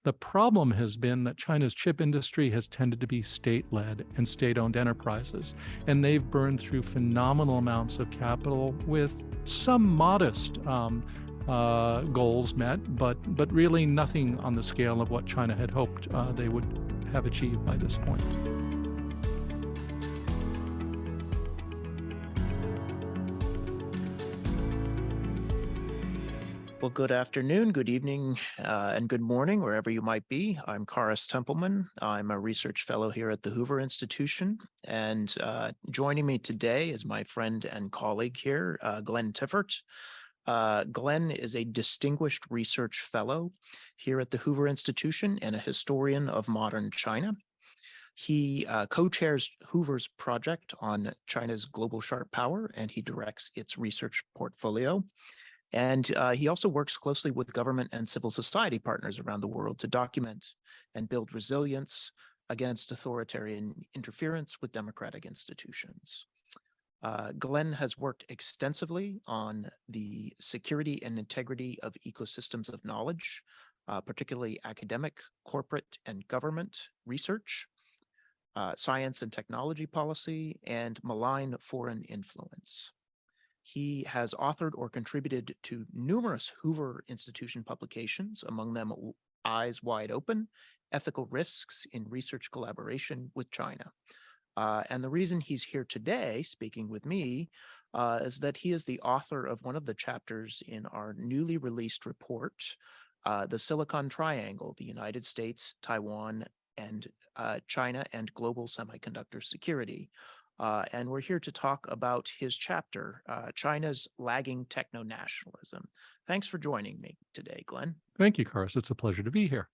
The problem has been that China's chip industry has tended to be state-led and state-owned enterprises, and they've burned through phenomenal amounts of capital with some modest goals met, but really nothing on the scale of what China had hoped they would have achieved by this point. Well, good afternoon, good evening, and good morning, wherever you might be. I'm Karis Templeman. I'm a research fellow here at the Hoover Institution. And joining me today is my friend and colleague here, Glenn Tiffert. Glenn is a distinguished research fellow here at the Hoover Institution and a historian of modern China. He co-chairs Hoover's project on China's global sharp power, and he directs its research portfolio. And he also works closely with government and civil society partners around the world to document and build resilience against authoritarian interference with democratic institutions. Glenn has worked extensively on the security and integrity of ecosystems of knowledge, particularly academic, corporate, and government research, science and technology policy, and malign foreign influence. He has authored or contributed to numerous Hoover Institution publications, among them Eyes Wide Open, Ethical Risks in Research Collaboration with China. And the reason he's here today speaking with me is that he is the author of one of the chapters in our newly released report, The Silicon Triangle, the United States, Taiwan, and China and Global Semiconductor Security. And we're here to talk about his chapter, China's Lagging Techno-Nationalism. Thanks for joining me today, Glenn. Thank you, Karis. It's a pleasure to be here.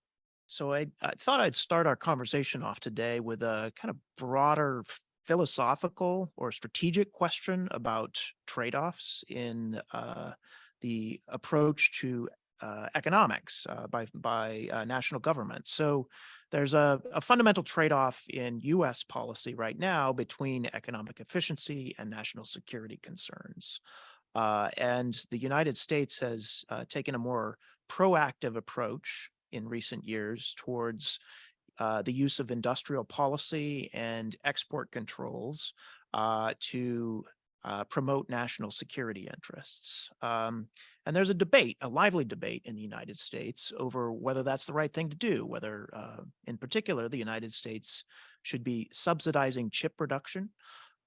So I thought I'd start our conversation off today with a kind of broader philosophical or strategic question about trade-offs in the approach to economics by national governments. So there's a fundamental trade-off in U.S. policy right now between economic efficiency and national security concerns. And the United States has taken a more proactive approach in recent years towards the use of industrial policy and export controls to promote national security interests. And there's a debate, a lively debate in the United States over whether that's the right thing to do, whether in particular the United States should be subsidizing chip production.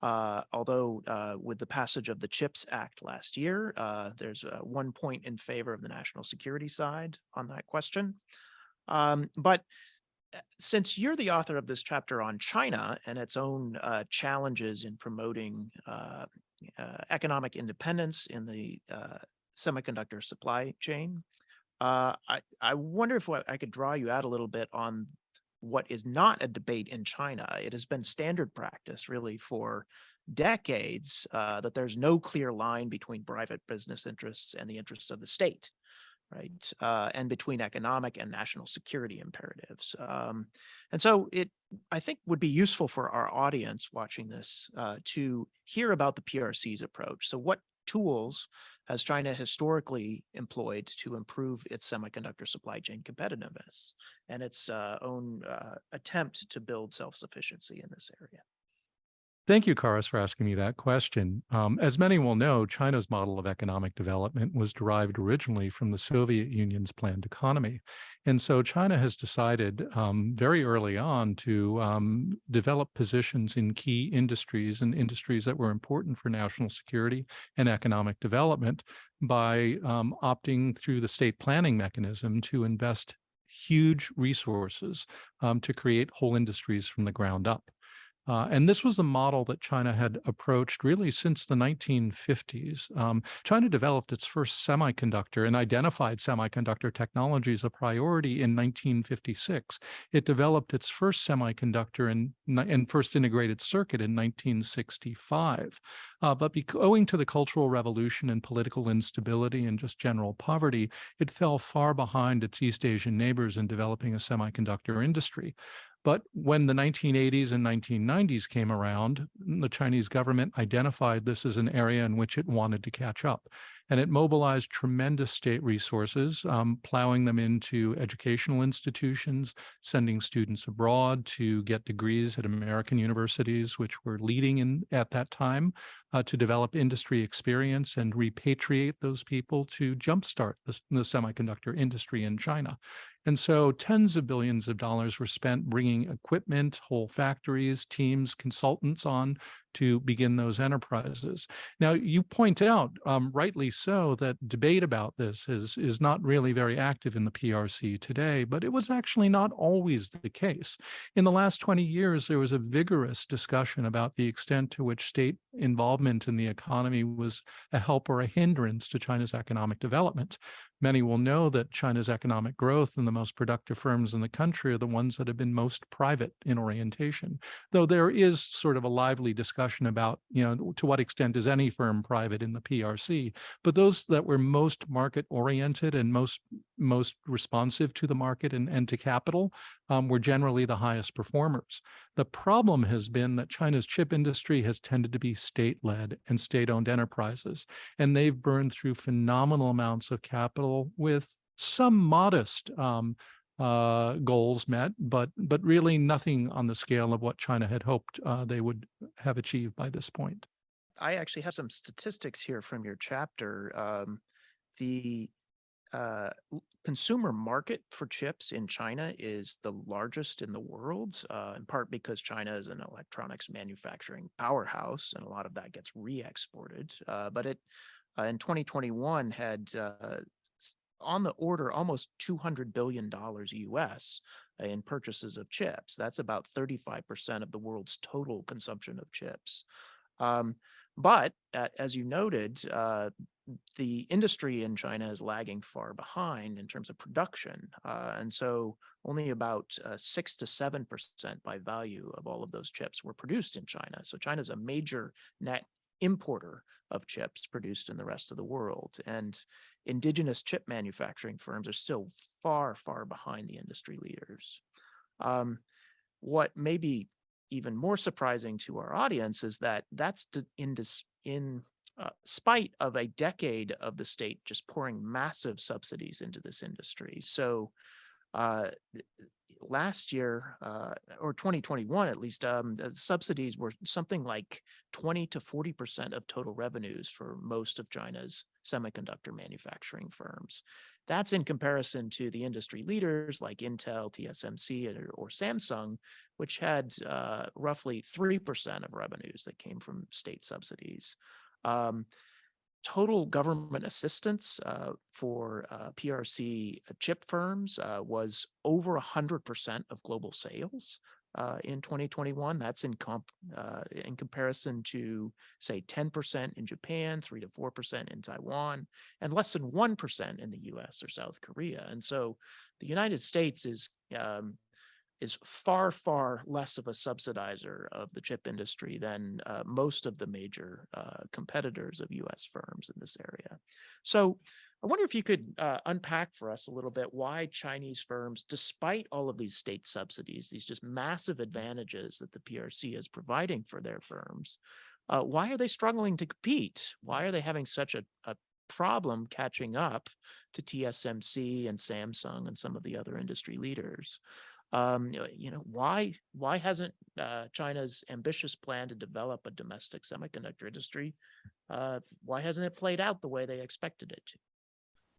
Although with the passage of the CHIPS Act last year, there's 1 point in favor of the national security side on that question. But since you're the author of this chapter on China and its own challenges in promoting economic independence in the semiconductor supply chain, I wonder if I could draw you out a little bit on what is not a debate in China. It has been standard practice really for decades that there's no clear line between private business interests and the interests of the state, right? And between economic and national security imperatives. And so it, I think, would be useful for our audience watching this to hear about the PRC's approach. So what tools has China historically employed to improve its semiconductor supply chain competitiveness and its own attempt to build self-sufficiency in this area? Thank you, Karis, for asking me that question. As many will know, China's model of economic development was derived originally from the Soviet Union's planned economy. And so China has decided very early on to develop positions in key industries and industries that were important for national security and economic development by opting through the state planning mechanism to invest huge resources to create whole industries from the ground up. And this was the model that China had approached really since the 1950s. China developed its first semiconductor and identified semiconductor technology as a priority in 1956. It developed its first semiconductor and first integrated circuit in 1965. But owing to the Cultural Revolution and political instability and just general poverty, it fell far behind its East Asian neighbors in developing a semiconductor industry. But when the 1980s and 1990s came around, the Chinese government identified this as an area in which it wanted to catch up. And it mobilized tremendous state resources, plowing them into educational institutions, sending students abroad to get degrees at American universities, which were leading at that time, to develop industry experience and repatriate those people to jumpstart the semiconductor industry in China. And so tens of billions of dollars were spent bringing equipment, whole factories, teams, consultants on to begin those enterprises. Now, you point out, rightly so, that debate about this is not really very active in the PRC today, but it was actually not always the case. In the last 20 years, there was a vigorous discussion about the extent to which state involvement in the economy was a help or a hindrance to China's economic development. Many will know that China's economic growth and the most productive firms in the country are the ones that have been most private in orientation, though there is sort of a lively discussion about, to what extent is any firm private in the PRC. But those that were most market oriented and most responsive to the market and to capital were generally the highest performers. The problem has been that China's chip industry has tended to be state-led and state-owned enterprises, and they've burned through phenomenal amounts of capital with some modest goals met, but really nothing on the scale of what China had hoped they would have achieved by this point. I actually have some statistics here from your chapter. The consumer market for chips in China is the largest in the world, in part because China is an electronics manufacturing powerhouse, and a lot of that gets re-exported. But it in 2021 had on the order almost $200 billion US in purchases of chips. That's about 35% of the world's total consumption of chips. But as you noted, the industry in China is lagging far behind in terms of production. And so only about 6 to 7% by value of all of those chips were produced in China. So China is a major net importer of chips produced in the rest of the world. And indigenous chip manufacturing firms are still far, far behind the industry leaders. What may be even more surprising to our audience is that that's in spite of a decade of the state just pouring massive subsidies into this industry. So last year, or 2021 at least, the subsidies were something like 20 to 40% of total revenues for most of China's semiconductor manufacturing firms. That's in comparison to the industry leaders like Intel, TSMC, or Samsung, which had roughly 3% of revenues that came from state subsidies. Total government assistance for PRC chip firms was over 100% of global sales in 2021. That's in comparison to, say, 10% in Japan, 3 to 4% in Taiwan, and less than 1% in the US or South Korea. And so the United States is far, far less of a subsidizer of the chip industry than most of the major competitors of US firms in this area. So I wonder if you could unpack for us a little bit why Chinese firms, despite all of these state subsidies, these just massive advantages that the PRC is providing for their firms, why are they struggling to compete? Why are they having such a problem catching up to TSMC and Samsung and some of the other industry leaders? Why hasn't China's ambitious plan to develop a domestic semiconductor industry, why hasn't it played out the way they expected it to?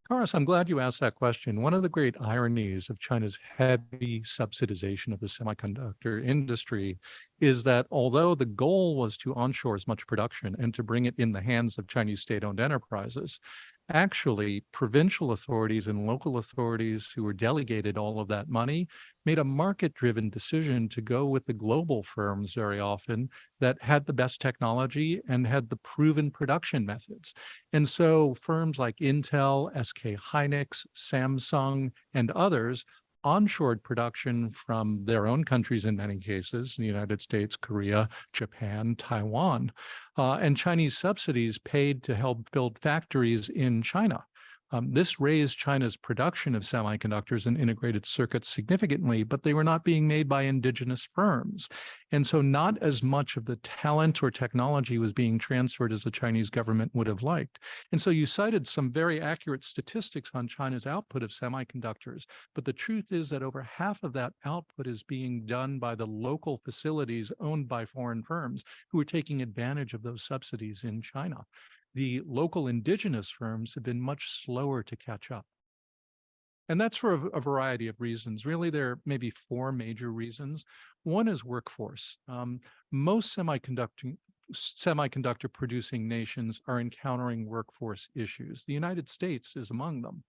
Karas, I'm glad you asked that question. One of the great ironies of China's heavy subsidization of the semiconductor industry is that although the goal was to onshore as much production and to bring it in the hands of Chinese state-owned enterprises, actually provincial authorities and local authorities who were delegated all of that money made a market-driven decision to go with the global firms very often that had the best technology and had the proven production methods. And so firms like Intel, SK Hynix, Samsung, and others onshored production from their own countries in many cases, the United States, Korea, Japan, Taiwan, and Chinese subsidies paid to help build factories in China, This raised China's production of semiconductors and integrated circuits significantly, but they were not being made by indigenous firms. And so not as much of the talent or technology was being transferred as the Chinese government would have liked. And so you cited some very accurate statistics on China's output of semiconductors, but the truth is that over half of that output is being done by the local facilities owned by foreign firms who are taking advantage of those subsidies in China. The local indigenous firms have been much slower to catch up. And that's for a variety of reasons. Really, there are maybe four major reasons. One is workforce. Most semiconductor producing nations are encountering workforce issues. The United States is among them.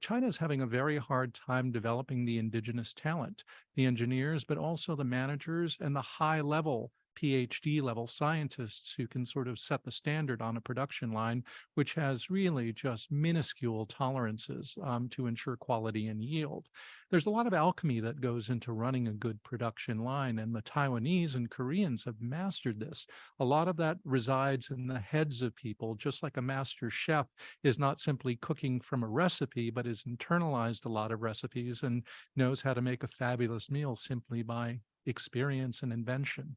China is having a very hard time developing the indigenous talent, the engineers, but also the managers and the high level PhD level scientists who can sort of set the standard on a production line, which has really just minuscule tolerances to ensure quality and yield. There's a lot of alchemy that goes into running a good production line, and the Taiwanese and Koreans have mastered this. A lot of that resides in the heads of people, just like a master chef is not simply cooking from a recipe, but has internalized a lot of recipes and knows how to make a fabulous meal simply by experience and invention.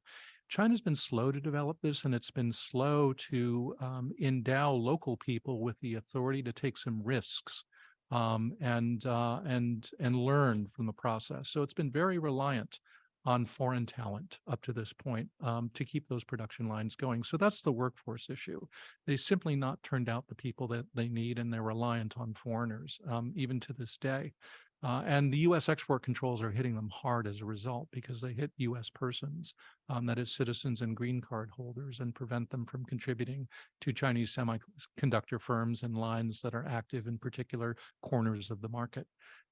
China's been slow to develop this, and it's been slow to endow local people with the authority to take some risks and learn from the process. So it's been very reliant on foreign talent up to this point to keep those production lines going. So that's the workforce issue. They've simply not turned out the people that they need, and they're reliant on foreigners even to this day. And the U.S. export controls are hitting them hard as a result because they hit U.S. persons, that is citizens and green card holders, and prevent them from contributing to Chinese semiconductor firms and lines that are active in particular corners of the market.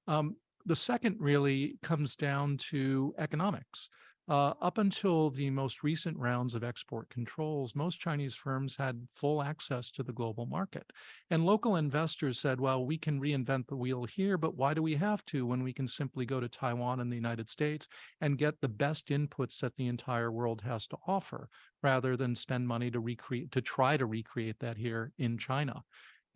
The second really comes down to economics. Up until the most recent rounds of export controls, most Chinese firms had full access to the global market. And local investors said, well, we can reinvent the wheel here, but why do we have to when we can simply go to Taiwan and the United States and get the best inputs that the entire world has to offer, rather than spend money to try to recreate that here in China?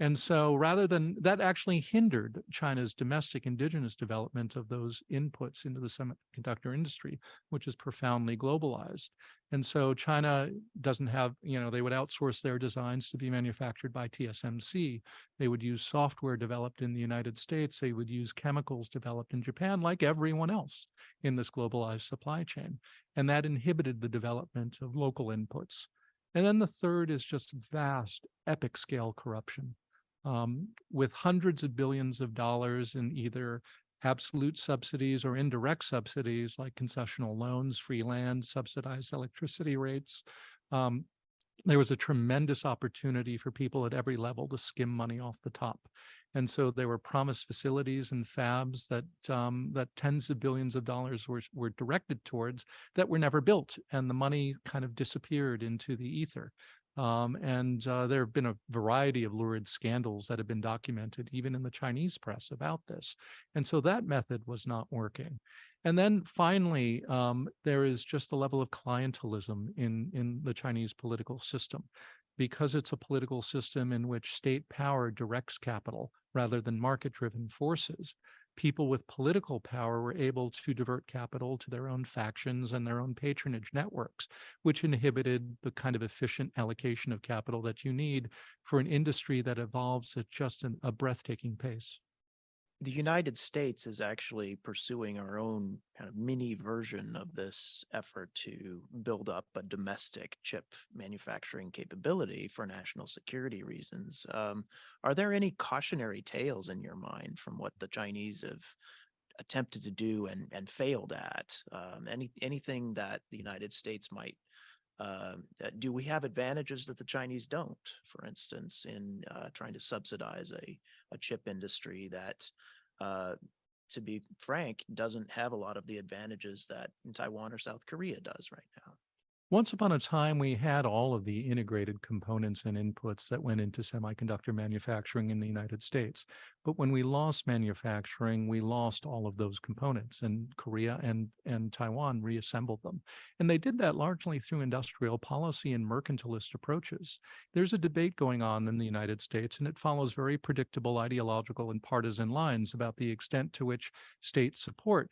And so rather than that actually hindered China's domestic indigenous development of those inputs into the semiconductor industry, which is profoundly globalized. And so China doesn't have, they would outsource their designs to be manufactured by TSMC. They would use software developed in the United States. They would use chemicals developed in Japan, like everyone else in this globalized supply chain. And that inhibited the development of local inputs. And then the third is just vast, epic scale corruption. With hundreds of billions of dollars in either absolute subsidies or indirect subsidies like concessional loans, free land, subsidized electricity rates. There was a tremendous opportunity for people at every level to skim money off the top. And so there were promised facilities and fabs that tens of billions of dollars were directed towards that were never built, and the money kind of disappeared into the ether. There have been a variety of lurid scandals that have been documented, even in the Chinese press, about this. And so that method was not working. And then finally, there is just a level of clientelism in the Chinese political system, because it's a political system in which state power directs capital rather than market-driven forces. People with political power were able to divert capital to their own factions and their own patronage networks, which inhibited the kind of efficient allocation of capital that you need for an industry that evolves at just a breathtaking pace. The United States is actually pursuing our own kind of mini version of this effort to build up a domestic chip manufacturing capability for national security reasons. Are there any cautionary tales in your mind from what the Chinese have attempted to do and failed at? Anything that the United States might do? We have advantages that the Chinese don't, for instance, in trying to subsidize a chip industry that, to be frank, doesn't have a lot of the advantages that Taiwan or South Korea does right now. Once upon a time, we had all of the integrated components and inputs that went into semiconductor manufacturing in the United States. But when we lost manufacturing, we lost all of those components, and Korea and Taiwan reassembled them. And they did that largely through industrial policy and mercantilist approaches. There's a debate going on in the United States, and it follows very predictable ideological and partisan lines about the extent to which state support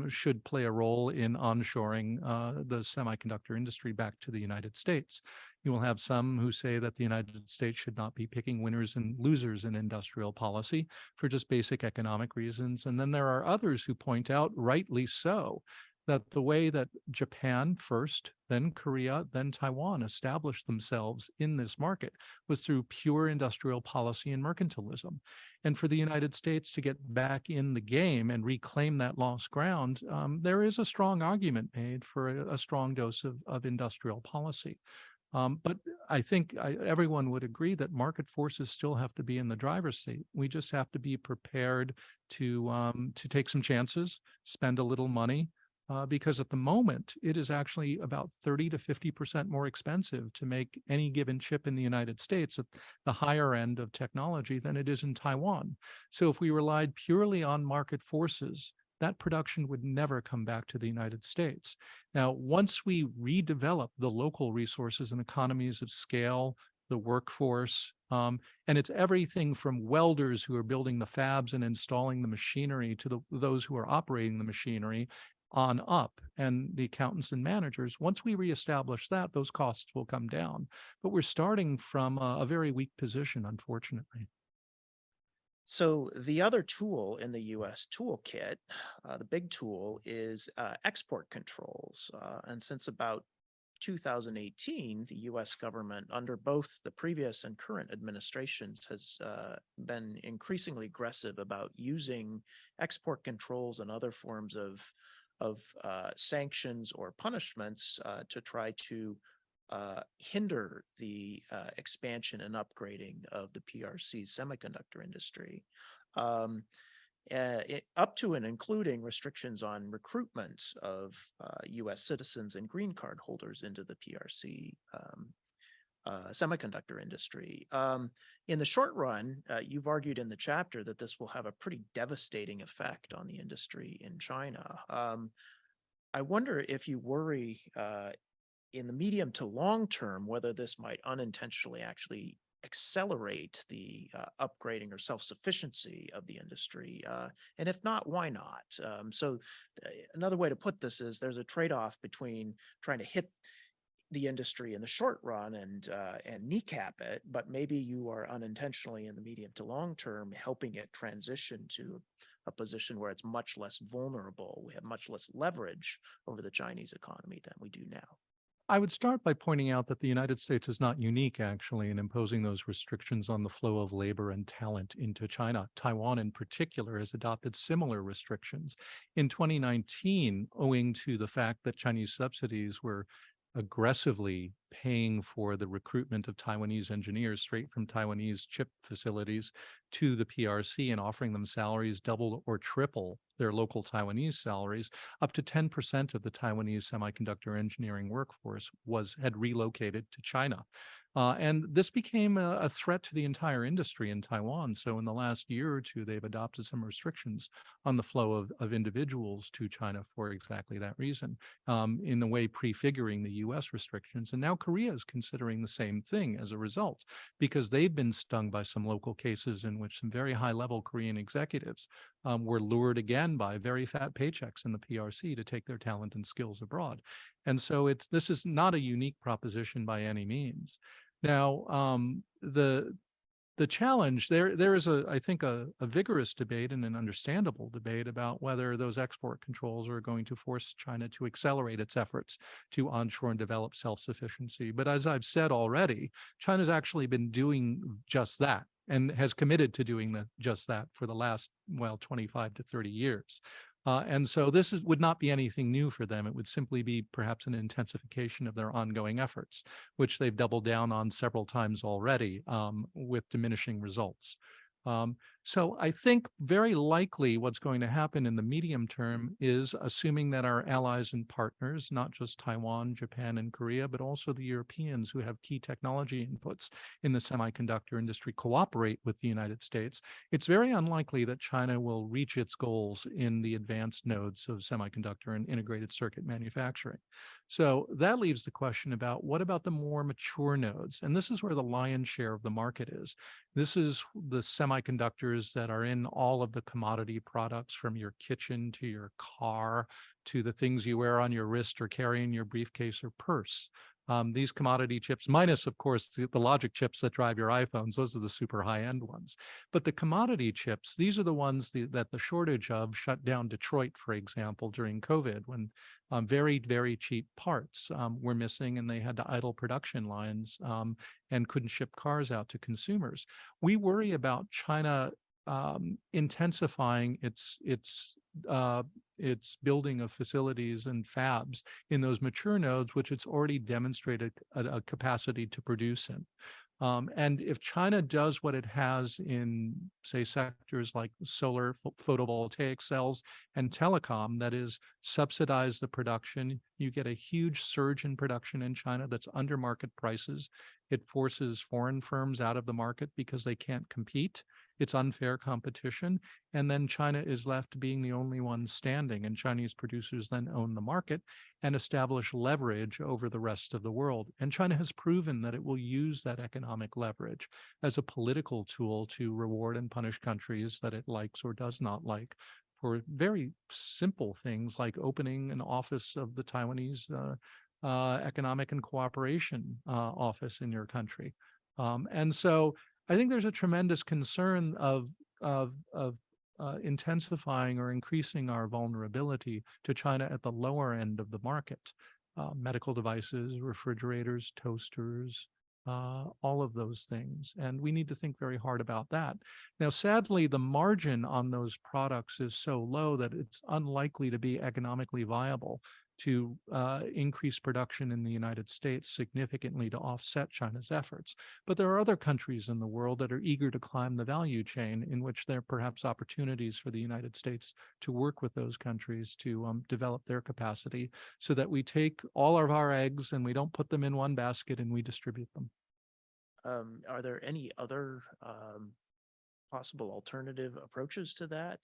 should play a role in onshoring the semiconductor industry back to the United States. You will have some who say that the United States should not be picking winners and losers in industrial policy for just basic economic reasons. And then there are others who point out, rightly so, that the way that Japan first, then Korea, then Taiwan established themselves in this market was through pure industrial policy and mercantilism. And for the United States to get back in the game and reclaim that lost ground, there is a strong argument made for a strong dose of industrial policy. But I think everyone would agree that market forces still have to be in the driver's seat. We just have to be prepared to take some chances, spend a little money, because at the moment, it is actually about 30 to 50% more expensive to make any given chip in the United States at the higher end of technology than it is in Taiwan. So if we relied purely on market forces, that production would never come back to the United States. Now, once we redevelop the local resources and economies of scale, the workforce, and it's everything from welders who are building the fabs and installing the machinery to those who are operating the machinery on up, and the accountants and managers. Once we reestablish that, those costs will come down. But we're starting from a very weak position, unfortunately. So the other tool in the U.S. toolkit, the big tool, is export controls. And since about 2018, the U.S. government, under both the previous and current administrations, has been increasingly aggressive about using export controls and other forms of sanctions or punishments to try to hinder the expansion and upgrading of the PRC semiconductor industry, up to and including restrictions on recruitment of U.S. citizens and green card holders into the PRC semiconductor industry. In the short run, you've argued in the chapter that this will have a pretty devastating effect on the industry in China. I wonder if you worry in the medium to long term whether this might unintentionally actually accelerate the upgrading or self-sufficiency of the industry, and if not, why not? So another way to put this is there's a trade-off between trying to hit the industry in the short run and kneecap it, but maybe you are unintentionally in the medium to long term helping it transition to a position where it's much less vulnerable. We have much less leverage over the Chinese economy than we do now. I would start by pointing out that the United States is not unique, actually, in imposing those restrictions on the flow of labor and talent into China. Taiwan, in particular, has adopted similar restrictions. In 2019, owing to the fact that Chinese subsidies were aggressively paying for the recruitment of Taiwanese engineers straight from Taiwanese chip facilities to the PRC and offering them salaries double or triple their local Taiwanese salaries, up to 10% of the Taiwanese semiconductor engineering workforce had relocated to China. And this became a threat to the entire industry in Taiwan. So in the last year or two, they've adopted some restrictions on the flow of individuals to China for exactly that reason, in a way prefiguring the US restrictions. And now Korea is considering the same thing as a result, because they've been stung by some local cases in which some very high-level Korean executives were lured again by very fat paychecks in the PRC to take their talent and skills abroad. And so this is not a unique proposition by any means. Now, the challenge there is I think a vigorous debate and an understandable debate about whether those export controls are going to force China to accelerate its efforts to onshore and develop self-sufficiency. But as I've said already, China's actually been doing just that and has committed to doing just that for the last, 25 to 30 years. And so this would not be anything new for them. It would simply be perhaps an intensification of their ongoing efforts, which they've doubled down on several times already, with diminishing results. So I think very likely what's going to happen in the medium term is assuming that our allies and partners, not just Taiwan, Japan, and Korea, but also the Europeans who have key technology inputs in the semiconductor industry cooperate with the United States. It's very unlikely that China will reach its goals in the advanced nodes of semiconductor and integrated circuit manufacturing. So that leaves the question about what about the more mature nodes? And this is where the lion's share of the market is. This is the semiconductors that are in all of the commodity products, from your kitchen to your car to the things you wear on your wrist or carry in your briefcase or purse. These commodity chips, minus, of course, the logic chips that drive your iPhones, those are the super high-end ones. But the commodity chips, these are the ones that the shortage of shut down Detroit, for example, during COVID, when very, very cheap parts were missing and they had to idle production lines and couldn't ship cars out to consumers. We worry about China intensifying its building of facilities and fabs in those mature nodes, which it's already demonstrated a capacity to produce in. And if China does what it has in, say, sectors like solar photovoltaic cells and telecom, that is, subsidize the production, you get a huge surge in production in China that's under market prices. It forces foreign firms out of the market because they can't compete. It's unfair competition. And then China is left being the only one standing, and Chinese producers then own the market and establish leverage over the rest of the world. And China has proven that it will use that economic leverage as a political tool to reward and punish countries that it likes or does not like for very simple things like opening an office of the Taiwanese Economic and Cooperation Office in your country. And so I think there's a tremendous concern of intensifying or increasing our vulnerability to China at the lower end of the market. Medical devices, refrigerators, toasters, all of those things. And we need to think very hard about that. Now, sadly, the margin on those products is so low that it's unlikely to be economically viable to increase production in the United States significantly to offset China's efforts. But there are other countries in the world that are eager to climb the value chain, in which there are perhaps opportunities for the United States to work with those countries to develop their capacity, so that we take all of our eggs and we don't put them in one basket and we distribute them. Are there any other possible alternative approaches to that?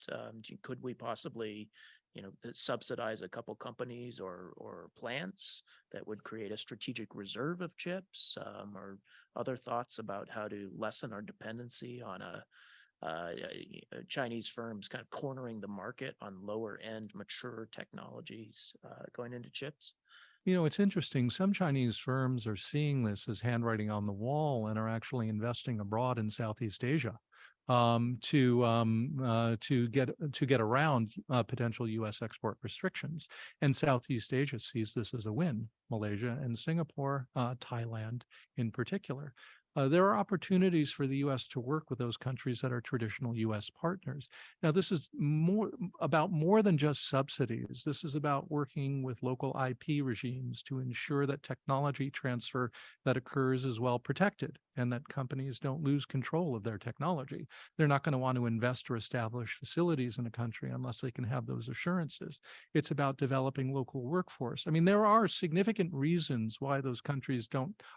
Could we possibly, subsidize a couple companies or plants that would create a strategic reserve of chips, or other thoughts about how to lessen our dependency on Chinese firms kind of cornering the market on lower end mature technologies going into chips? It's interesting. Some Chinese firms are seeing this as handwriting on the wall and are actually investing abroad in Southeast Asia to get around potential U.S. export restrictions. And Southeast Asia sees this as a win. Malaysia and Singapore, Thailand in particular. There are opportunities for the U.S. to work with those countries that are traditional U.S. partners. Now, this is more than just subsidies. This is about working with local IP regimes to ensure that technology transfer that occurs is well protected and that companies don't lose control of their technology. They're not going to want to invest or establish facilities in a country unless they can have those assurances. It's about developing local workforce. I mean, there are significant reasons why those countries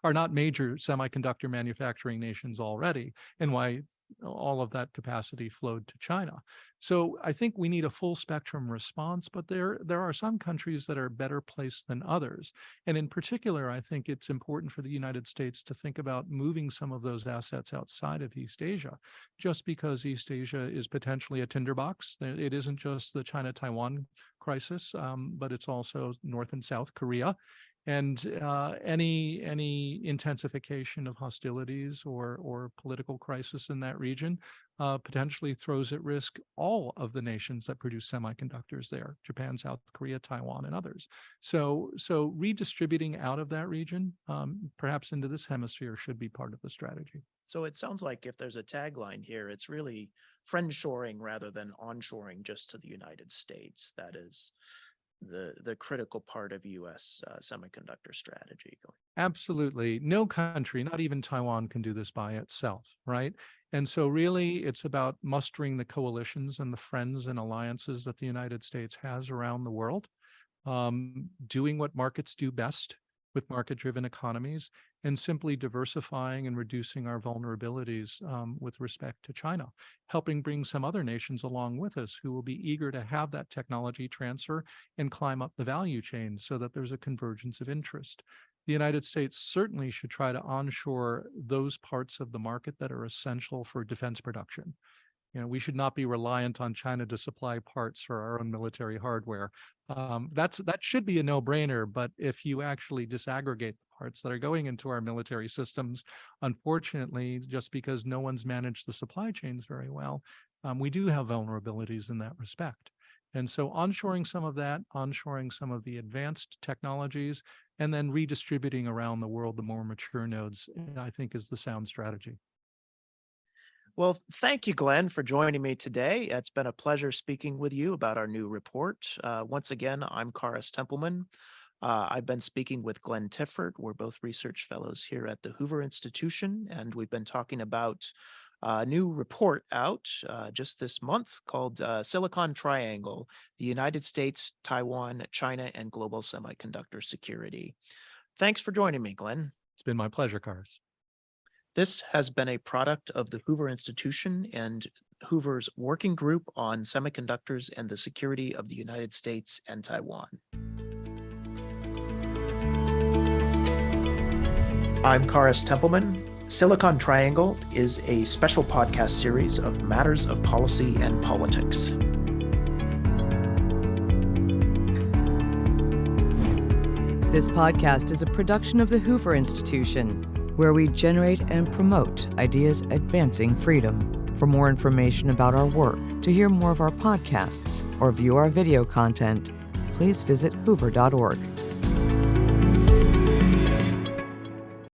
are not major semiconductor manufacturing nations already, and why all of that capacity flowed to China. So I think we need a full spectrum response, but there are some countries that are better placed than others. And in particular, I think it's important for the United States to think about moving some of those assets outside of East Asia, just because East Asia is potentially a tinderbox. It isn't just the China-Taiwan crisis, but it's also North and South Korea. And any intensification of hostilities or political crisis in that region potentially throws at risk all of the nations that produce semiconductors there: Japan, South Korea, Taiwan, and others. So redistributing out of that region, perhaps into this hemisphere, should be part of the strategy. So it sounds like if there's a tagline here, it's really friendshoring rather than onshoring just to the United States. the critical part of U.S. Semiconductor strategy. Absolutely. No country, not even Taiwan, can do this by itself, right? And so really it's about mustering the coalitions and the friends and alliances that the United States has around the world, doing what markets do best with market-driven economies, and simply diversifying and reducing our vulnerabilities with respect to China, helping bring some other nations along with us who will be eager to have that technology transfer and climb up the value chain so that there's a convergence of interest. The United States certainly should try to onshore those parts of the market that are essential for defense production. We should not be reliant on China to supply parts for our own military hardware. That should be a no-brainer, but if you actually disaggregate the parts that are going into our military systems, unfortunately, just because no one's managed the supply chains very well, we do have vulnerabilities in that respect. And so onshoring some of that, onshoring some of the advanced technologies, and then redistributing around the world the more mature nodes, I think is the sound strategy. Well, thank you, Glenn, for joining me today. It's been a pleasure speaking with you about our new report. Once again, I'm Karis Templeman. I've been speaking with Glenn Tiffert. We're both research fellows here at the Hoover Institution, and we've been talking about a new report out just this month called Silicon Triangle, the United States, Taiwan, China, and Global Semiconductor Security. Thanks for joining me, Glenn. It's been my pleasure, Karis. This has been a product of the Hoover Institution and Hoover's Working Group on Semiconductors and the Security of the United States and Taiwan. I'm Karis Templeman. Silicon Triangle is a special podcast series of matters of policy and politics. This podcast is a production of the Hoover Institution, where we generate and promote ideas advancing freedom. For more information about our work, to hear more of our podcasts, or view our video content, please visit hoover.org.